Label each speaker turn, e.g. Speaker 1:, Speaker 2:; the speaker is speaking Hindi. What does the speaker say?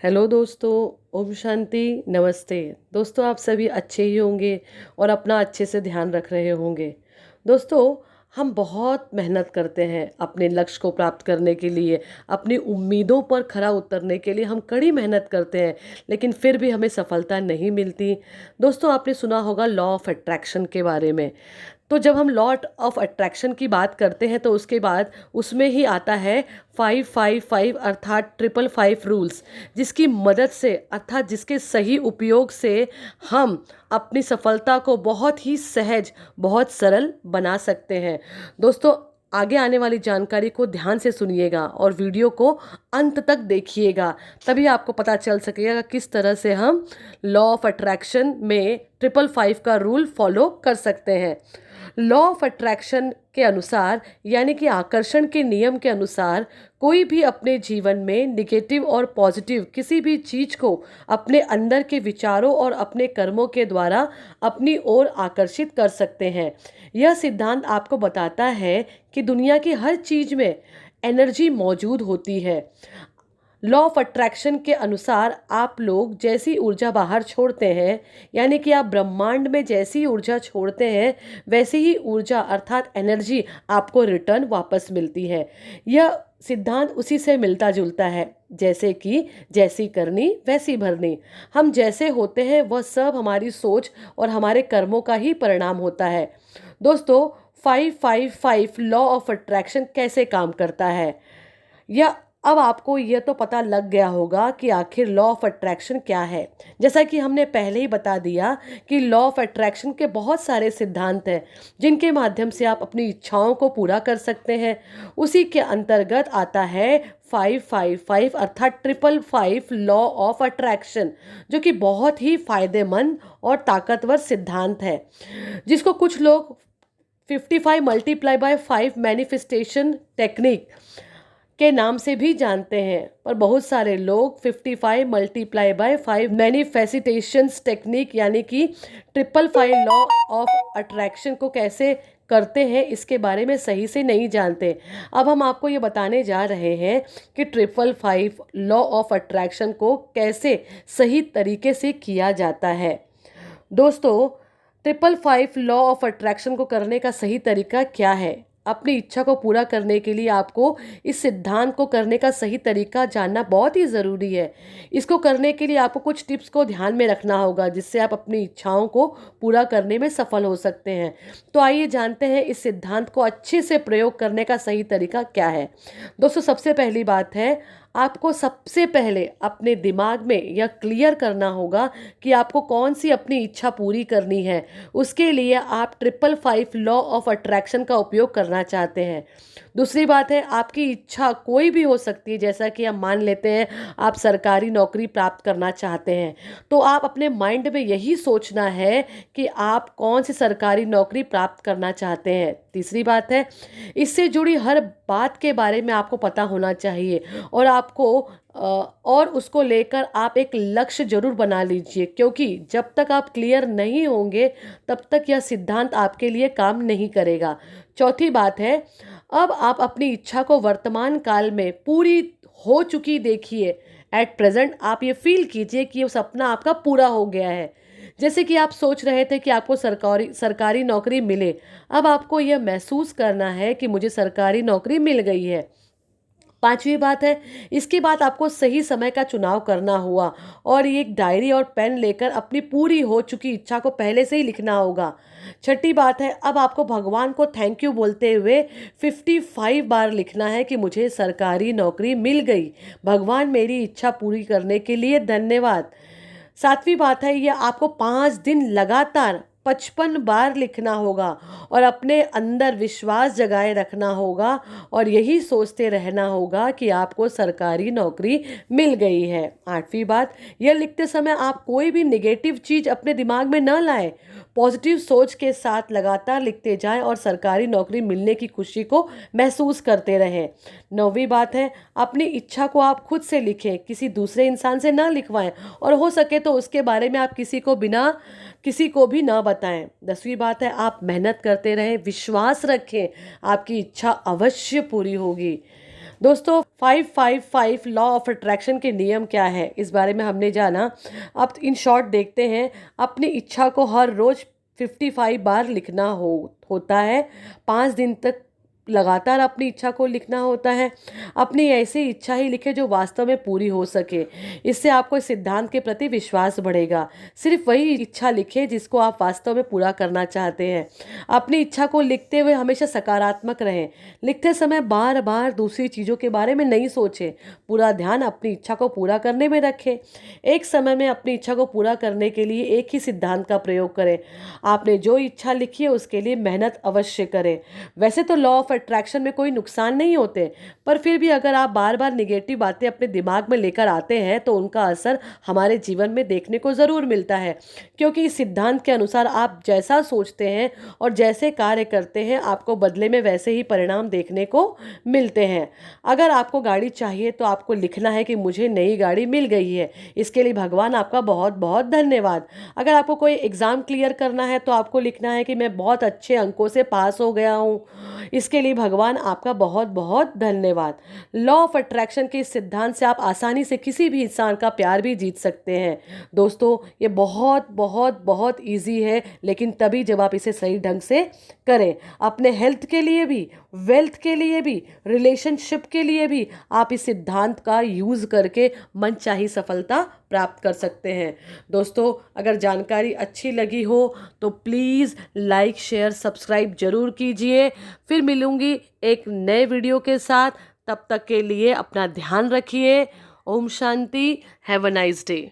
Speaker 1: हेलो दोस्तों, ओम शांति, नमस्ते। दोस्तों, आप सभी अच्छे ही होंगे और अपना अच्छे से ध्यान रख रहे होंगे। दोस्तों, हम बहुत मेहनत करते हैं अपने लक्ष्य को प्राप्त करने के लिए, अपनी उम्मीदों पर खरा उतरने के लिए हम कड़ी मेहनत करते हैं, लेकिन फिर भी हमें सफलता नहीं मिलती। दोस्तों, आपने सुना होगा लॉ ऑफ अट्रैक्शन के बारे में। तो जब हम लॉ ऑफ अट्रैक्शन की बात करते हैं तो उसके बाद उसमें ही आता है 555 अर्थात 555 रूल्स, जिसकी मदद से अर्थात जिसके सही उपयोग से हम अपनी सफलता को बहुत ही सहज, बहुत सरल बना सकते हैं। दोस्तों, आगे आने वाली जानकारी को ध्यान से सुनिएगा और वीडियो को अंत तक देखिएगा, तभी आपको पता चल सकेगा किस तरह से हम लॉ ऑफ अट्रैक्शन में 555 का रूल फॉलो कर सकते हैं। लॉ ऑफ अट्रैक्शन के अनुसार यानी कि आकर्षण के नियम के अनुसार कोई भी अपने जीवन में निगेटिव और पॉजिटिव किसी भी चीज को अपने अंदर के विचारों और अपने कर्मों के द्वारा अपनी ओर आकर्षित कर सकते हैं। यह सिद्धांत आपको बताता है कि दुनिया की हर चीज में एनर्जी मौजूद होती है। लॉ ऑफ अट्रैक्शन के अनुसार आप लोग जैसी ऊर्जा बाहर छोड़ते हैं, यानी कि आप ब्रह्मांड में जैसी ऊर्जा छोड़ते हैं वैसी ही ऊर्जा अर्थात एनर्जी आपको रिटर्न वापस मिलती है। यह सिद्धांत उसी से मिलता जुलता है, जैसे कि जैसी करनी वैसी भरनी। हम जैसे होते हैं वह सब हमारी सोच और हमारे कर्मों का ही परिणाम होता है। दोस्तों, 555 लॉ ऑफ अट्रैक्शन कैसे काम करता है, या अब आपको यह तो पता लग गया होगा कि आखिर लॉ ऑफ अट्रैक्शन क्या है। जैसा कि हमने पहले ही बता दिया कि लॉ ऑफ अट्रैक्शन के बहुत सारे सिद्धांत हैं जिनके माध्यम से आप अपनी इच्छाओं को पूरा कर सकते हैं। उसी के अंतर्गत आता है 555 अर्थात 555 लॉ ऑफ अट्रैक्शन, जो कि बहुत ही फायदेमंद और ताकतवर सिद्धांत है, जिसको कुछ लोग 55 मल्टीप्लाई बाय 5 मैनिफेस्टेशन टेक्निक के नाम से भी जानते हैं, पर बहुत सारे लोग 55 मल्टीप्लाई बाय 5 मैनिफेस्टेशंस टेक्निक यानी कि 555 लॉ ऑफ अट्रैक्शन को कैसे करते हैं इसके बारे में सही से नहीं जानते। अब हम आपको ये बताने जा रहे हैं कि 555 लॉ ऑफ अट्रैक्शन को कैसे सही तरीके से किया जाता है। दोस्तों, 555 लॉ ऑफ अट्रैक्शन को करने का सही तरीका क्या है? अपनी इच्छा को पूरा करने के लिए आपको इस सिद्धांत को करने का सही तरीका जानना बहुत ही ज़रूरी है। इसको करने के लिए आपको कुछ टिप्स को ध्यान में रखना होगा, जिससे आप अपनी इच्छाओं को पूरा करने में सफल हो सकते हैं। तो आइए जानते हैं इस सिद्धांत को अच्छे से प्रयोग करने का सही तरीका क्या है। दोस्तों, सबसे पहली बात है, आपको सबसे पहले अपने दिमाग में यह क्लियर करना होगा कि आपको कौन सी अपनी इच्छा पूरी करनी है। उसके लिए आप 555 लॉ ऑफ अट्रैक्शन का उपयोग करना चाहते हैं। दूसरी बात है, आपकी इच्छा कोई भी हो सकती है। जैसा कि हम मान लेते हैं आप सरकारी नौकरी प्राप्त करना चाहते हैं, तो आप अपने माइंड में यही सोचना है कि आप कौन सी सरकारी नौकरी प्राप्त करना चाहते हैं। तीसरी बात है, इससे जुड़ी हर बात के बारे में आपको पता होना चाहिए और आपको और उसको लेकर आप एक लक्ष्य जरूर बना लीजिए, क्योंकि जब तक आप क्लियर नहीं होंगे तब तक यह सिद्धांत आपके लिए काम नहीं करेगा। चौथी बात है, अब आप अपनी इच्छा को वर्तमान काल में पूरी हो चुकी देखिए। एट प्रेजेंट आप ये फील कीजिए कि वो सपना आपका पूरा हो गया है। जैसे कि आप सोच रहे थे कि आपको सरकारी नौकरी मिले, अब आपको यह महसूस करना है कि मुझे सरकारी नौकरी मिल गई है। पांचवी बात है, इसके बाद आपको सही समय का चुनाव करना हुआ और ये एक डायरी और पेन लेकर अपनी पूरी हो चुकी इच्छा को पहले से ही लिखना होगा। छठी बात है, अब आपको भगवान को थैंक यू बोलते हुए 55 बार लिखना है कि मुझे सरकारी नौकरी मिल गई, भगवान मेरी इच्छा पूरी करने के लिए धन्यवाद। सातवीं बात है, यह आपको 5 दिन लगातार 55 बार लिखना होगा और अपने अंदर विश्वास जगाए रखना होगा और यही सोचते रहना होगा कि आपको सरकारी नौकरी मिल गई है। आठवीं बात, यह लिखते समय आप कोई भी नेगेटिव चीज़ अपने दिमाग में न लाएं, पॉजिटिव सोच के साथ लगातार लिखते जाएं और सरकारी नौकरी मिलने की खुशी को महसूस करते रहें। नौवीं बात है, अपनी इच्छा को आप खुद से लिखें, किसी दूसरे इंसान से ना लिखवाएं और हो सके तो उसके बारे में आप किसी को भी ना बताएं। 10वीं बात है, आप मेहनत करते रहें, विश्वास रखें, आपकी इच्छा अवश्य पूरी होगी। दोस्तों, 555 लॉ ऑफ अट्रैक्शन के नियम क्या है, इस बारे में हमने जाना। अब इन शॉर्ट देखते हैं। अपनी इच्छा को हर रोज़ 55 बार लिखना होता है। 5 दिन तक लगातार अपनी इच्छा को लिखना होता है। अपनी ऐसी इच्छा ही लिखें जो वास्तव में पूरी हो सके। इससे आपको इस सिद्धांत के प्रति विश्वास बढ़ेगा। सिर्फ वही इच्छा लिखें जिसको आप वास्तव में पूरा करना चाहते हैं। अपनी इच्छा को लिखते हुए हमेशा सकारात्मक रहें। लिखते समय बार बार दूसरी चीज़ों के बारे में नहीं सोचें। पूरा ध्यान अपनी इच्छा को पूरा करने में रखें। एक समय में अपनी इच्छा को पूरा करने के लिए एक ही सिद्धांत का प्रयोग करें। आपने जो इच्छा लिखी है उसके लिए मेहनत अवश्य करें। वैसे तो लॉ ऑफ अट्रैक्शन में कोई नुकसान नहीं होते, पर फिर भी अगर आप बार बार निगेटिव बातें अपने दिमाग में लेकर आते हैं तो उनका असर हमारे जीवन में देखने को ज़रूर मिलता है। क्योंकि इस सिद्धांत के अनुसार आप जैसा सोचते हैं और जैसे कार्य करते हैं, आपको बदले में वैसे ही परिणाम देखने को मिलते हैं। अगर आपको गाड़ी चाहिए तो आपको लिखना है कि मुझे नई गाड़ी मिल गई है, इसके लिए भगवान आपका बहुत बहुत धन्यवाद। अगर आपको कोई एग्ज़ाम क्लियर करना है तो आपको लिखना है कि मैं बहुत अच्छे अंकों से पास हो गया हूँ, इसके लिए भगवान आपका बहुत बहुत धन्यवाद। लॉ ऑफ अट्रैक्शन के इस सिद्धांत से आप आसानी से किसी भी इंसान का प्यार भी जीत सकते हैं। दोस्तों, ये बहुत बहुत बहुत ईजी है, लेकिन तभी जब आप इसे सही ढंग से करें। अपने हेल्थ के लिए भी, वेल्थ के लिए भी, रिलेशनशिप के लिए भी आप इस सिद्धांत का यूज़ करके मनचाही सफलता प्राप्त कर सकते हैं। दोस्तों, अगर जानकारी अच्छी लगी हो तो प्लीज़ लाइक, शेयर, सब्सक्राइब जरूर कीजिए। फिर मिलूंगी एक नए वीडियो के साथ। तब तक के लिए अपना ध्यान रखिए। Om Shanti. Have a nice day.